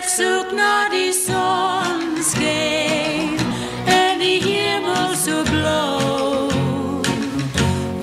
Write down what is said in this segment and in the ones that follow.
Ek soek na die sonskyn en die hemel so blou,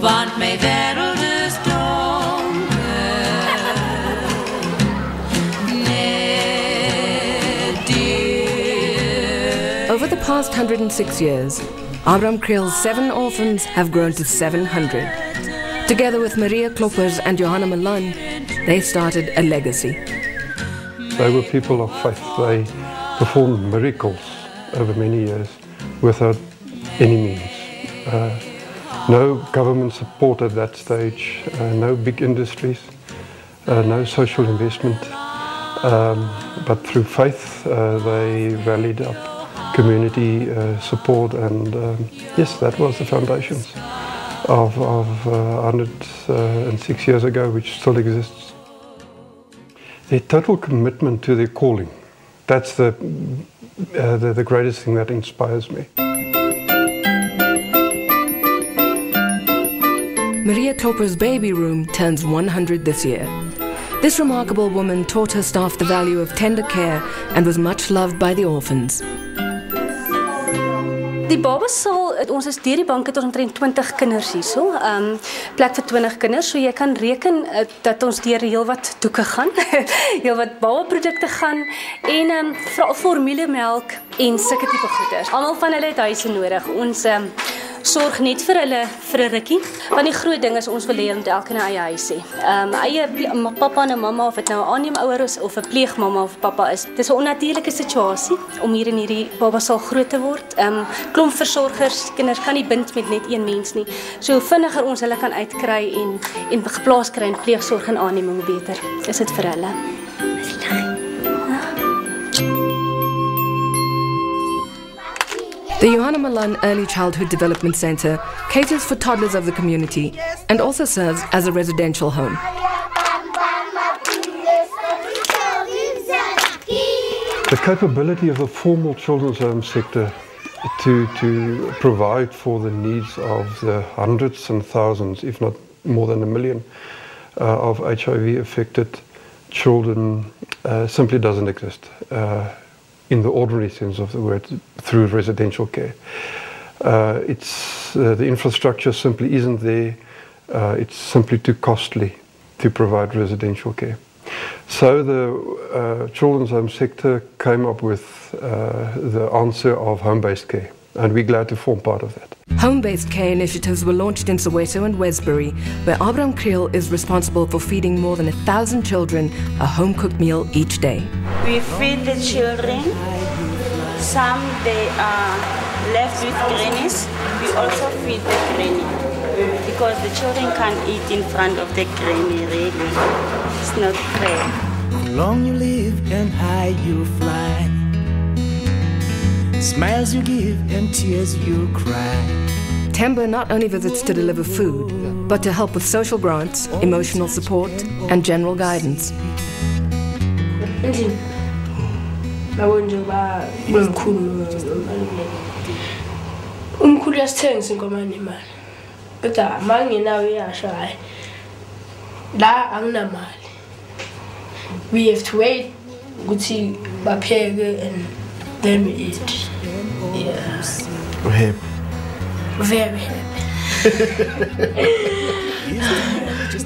want my wêreld is donker. Net Over the past 106 years, Abraham Kriel's 7 orphans have grown to 700. Together with Maria Kloppers and Johanna Malan, they started a legacy. They were people of faith. They performed miracles over many years without any means. No government support at that stage, no big industries, no social investment, but through faith they rallied up community support, and yes, that was the foundations of 106 years ago, which still exists. Their total commitment to their calling, that's the greatest thing that inspires me. Maria Klopper's baby room turns 100 this year. This remarkable woman taught her staff the value of tender care and was much loved by the orphans. Die babassaal, ons is deur die bank het ons omtrent 20 kinders hierso. Plek vir 20 kinders, so jy kan reken dat ons deur heelwat doeke gaan, heelwat babaprodukte gaan en veral formulemelk en sulke tipe goeders. Almal van hulle het huise nodig. Ons sorg net vir hulle vir 'n rukkie, want die groot ding is ons wil hê hulle moet elke 'n eie huis hê. Eie pappa en mamma, of dit nou 'n aanneemouer is of 'n pleegmamma of pappa is. Dis 'n onnatuurlike situasie om hier in hierdie babasaal groot te word. Klomp versorgers, kinders kan nie bind met net een mens nie. So hoe vinniger ons hulle kan uitkry en geplaas kry in pleegsorg en aanneeming, hoe beter is dit vir hulle. The Johanna Malan Early Childhood Development Center caters for toddlers of the community and also serves as a residential home. The capability of the formal children's home sector to provide for the needs of the hundreds and thousands, if not more than 1 million, of HIV-affected children simply doesn't exist. In the ordinary sense of the word, through residential care. The infrastructure simply isn't there. It's simply too costly to provide residential care. So the children's home sector came up with the answer of home-based care, and we're glad to form part of that. Home-based care initiatives were launched in Soweto and Westbury, where Abraham Kriel is responsible for feeding more than 1,000 children a home-cooked meal each day. We feed the children. Some they are left with grannies. We also feed the granny because the children can't eat in front of the granny. Really, it's not fair. Long you live and high you fly. Smiles you give and tears you cry. Temba not only visits to deliver food, but to help with social grants, emotional support, and general guidance. We have to wait, and then we eat. Yeah. We're happy. Very happy.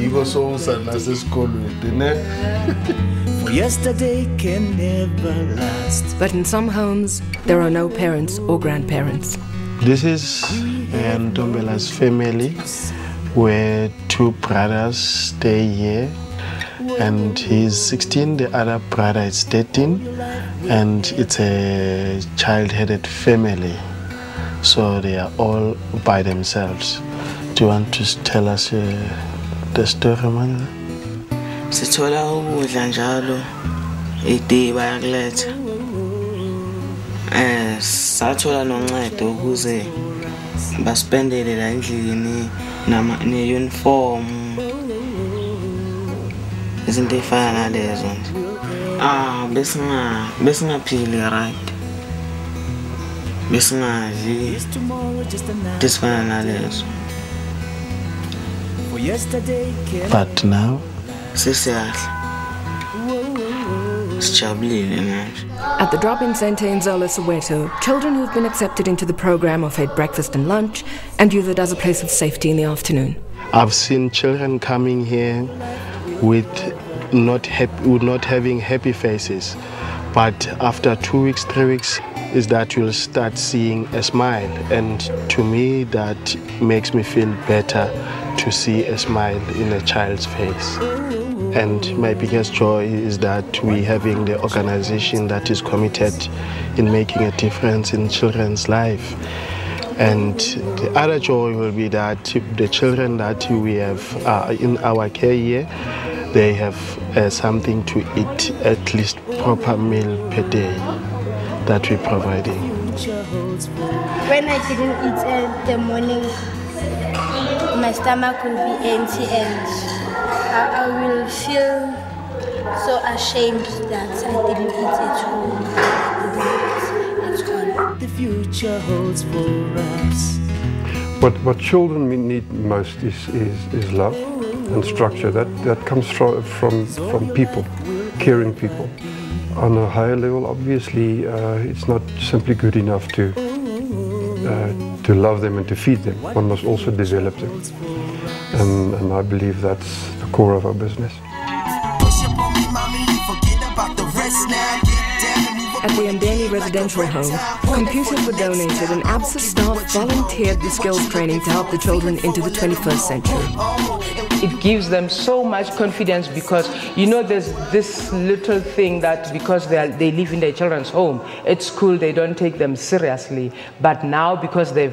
You go so sad, that's a school, didn't it? For yesterday can never last. But in some homes, there are no parents or grandparents. This is Ntombela's family, where 2 brothers stay here. And he's 16, the other brother is 13, and it's a child-headed family. So they are all by themselves. Do you want to tell us the story, man? Sithola ukudla njalo iday bayakuletha. Sathola noncedo ukuze baspendele la endlini ne uniform. Izinto efana nalezo nje. Besingaphili right. Besingadli disfana nalezo. But now, sisiyadla. Sijabulile manje. At the drop-in centre in Zola, Soweto, children who've been accepted into the program are fed breakfast and lunch and used it as a place of safety in the afternoon. I've seen children coming here with not having happy faces, but after 2 weeks, 3 weeks, is that you'll start seeing a smile, and to me that makes me feel better to see a smile in a child's face. And my biggest joy is that we're having the organization that is committed in making a difference in children's life. And the other joy will be that the children that we have in our care here, they have something to eat, at least proper meal per day that we're providing. When I didn't eat in the morning, my stomach will be empty and I will feel so ashamed that I didn't eat at home. It's gone. The future holds for us. What children need most is love and structure. That comes from people, caring people. On a higher level, obviously, it's not simply good enough to love them and to feed them. One must also develop them. And I believe that's the core of our business. At the Ndeni residential home, computers were donated and ABSA staff volunteered the skills training to help the children into the 21st century. It gives them so much confidence because, you know, there's this little thing that because they live in their children's home, at school they don't take them seriously. But now because they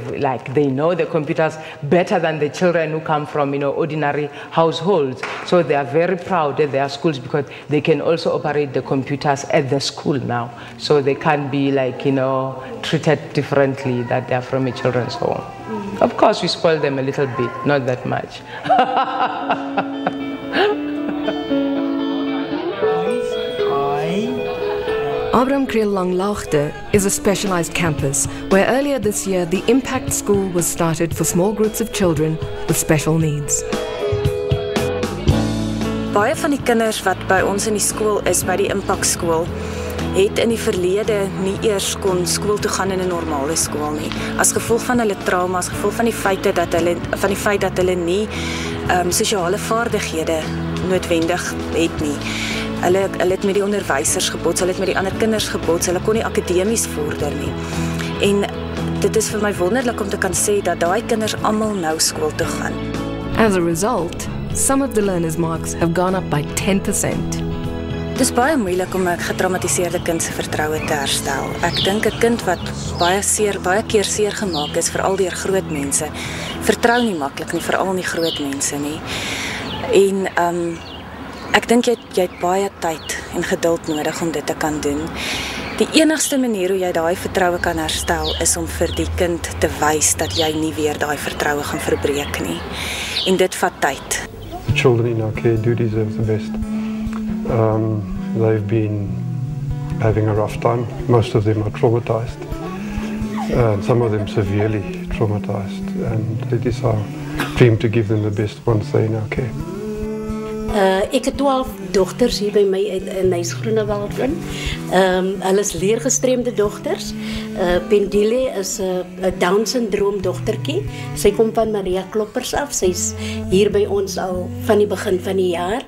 know the computers better than the children who come from, you know, ordinary households. So they are very proud at their schools because they can also operate the computers at the school now. So they can't be like, you know, treated differently that they are from a children's home. Of course, we spoil them a little bit, not that much. Abraham Kriel Langlaagte is a specialized campus where earlier this year the Impact School was started for small groups of children with special needs. Baie van die kinders wat by ons in die skool is, by die Impact School, het in die verlede nie eers kon skool toe gaan in 'n normale skool nie. As gevolg van hulle trauma, as gevolg van die feit dat hulle nie sosiale vaardighede noodwendig het nie. Hulle het met die onderwysers gebots, hulle het met die ander kinders gebots, hulle kon nie akademies vorder nie. En dit is vir my wonderlik om te kan sê dat daai kinders almal nou skool toe gaan. As a result, some of the learners' marks have gone up by 10%. Dit is baie moeilik om 'n getraumatiseerde kind se vertroue te herstel. Ek dink 'n kind wat baie keer seer gemaak is, veral deur groot mense, vertrou nie maklik nie, veral nie groot mense nie. En ek dink jy het baie tyd en geduld nodig om dit te kan doen. Die enigste manier hoe jy daai vertroue kan herstel is om vir die kind te wys dat jy nie weer daai vertroue gaan verbreek nie. En dit vat tyd. The children in our care do deserve the best. They've been having a rough time. Most of them are traumatized. Some of them severely traumatized. And it is our dream to give them the best once they're in our care. Ek het 12 dogters hier by my in Huisgroenewald in. Hulle is leergestremde dogters. Pendile is 'n Down syndroom dogtertjie. Sy kom van Maria Kloppers af. Sy's hier by ons al van die begin van die jaar.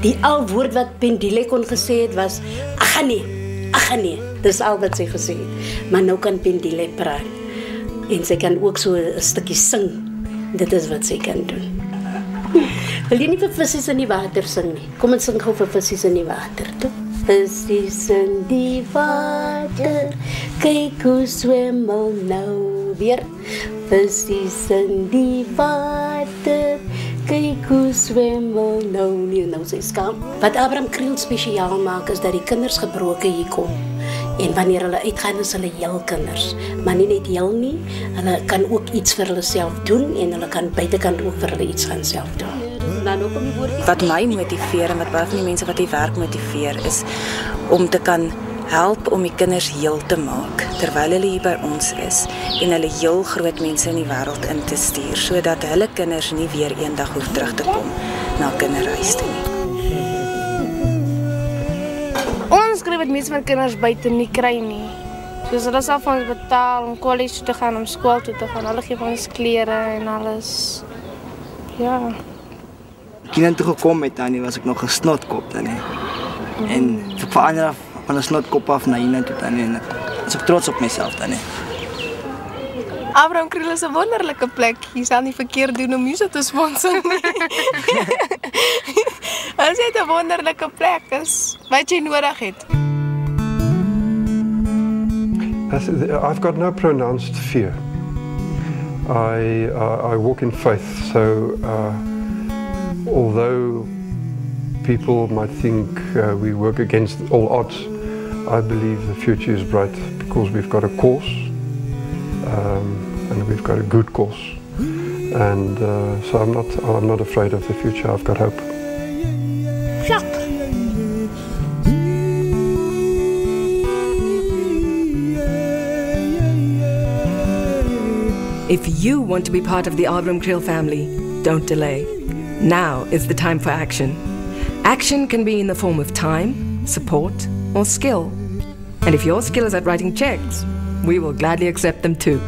Die al woord wat Pendile kon gesê het was ag nee. Dis al wat sy gesê het. Maar nou kan Pendile praat. En sy kan ook so 'n stukkie sing. Dit is wat sy kan doen. Wil jy nie vir vissies in die water sing nie? Kom ons sing gou vir vissies in die water, toe. Vissies in die water, kyk hoe swem al nou weer. Vissies in die water, kyk hoe swem al nou nie. Nou sy skaam. Wat Abraham Kriel spesiaal maak is dat die kinders gebroke hier kom. En wanneer hulle uitgaan is hulle heel kinders. Maar nie net heel nie, hulle kan ook iets vir hulle self doen en hulle kan buitekant ook vir hulle iets gaan self doen. Wat my motiveer en wat baie van die mense wat hier werk motiveer is om te kan help om die kinders heel te maak terwyl hulle hier by ons is en hulle heel groot mense in die wêreld in te stuur sodat hulle kinders nie weer eendag hoef terug te kom na kinderhuis toe nie. iets van kinders buiten nie kry nie. Dus hulle sal vir ons betaal om college toe te gaan, om skool toe te gaan. Hulle gee vir ons klere en alles. Ja. Ek het toe gekom het dan was ek nog 'n snotkop dan En ek verander van 'n snotkop af na hier toe dan en as ek trots op myself dan Abraham Kriel is 'n wonderlike plek. Jy sal nie verkeerd doen om hier te sponsor nie. Dit is 'n wonderlike plek, is wat jy nodig het. I've got no pronounced fear. I walk in faith, so although people might think we work against all odds, I believe the future is bright because we've got a course and we've got a good course, and so I'm not afraid of the future. I've got hope. If you want to be part of the Abraham Kriel family, don't delay. Now is the time for action. Action can be in the form of time, support, or skill. And if your skill is at writing checks, we will gladly accept them too.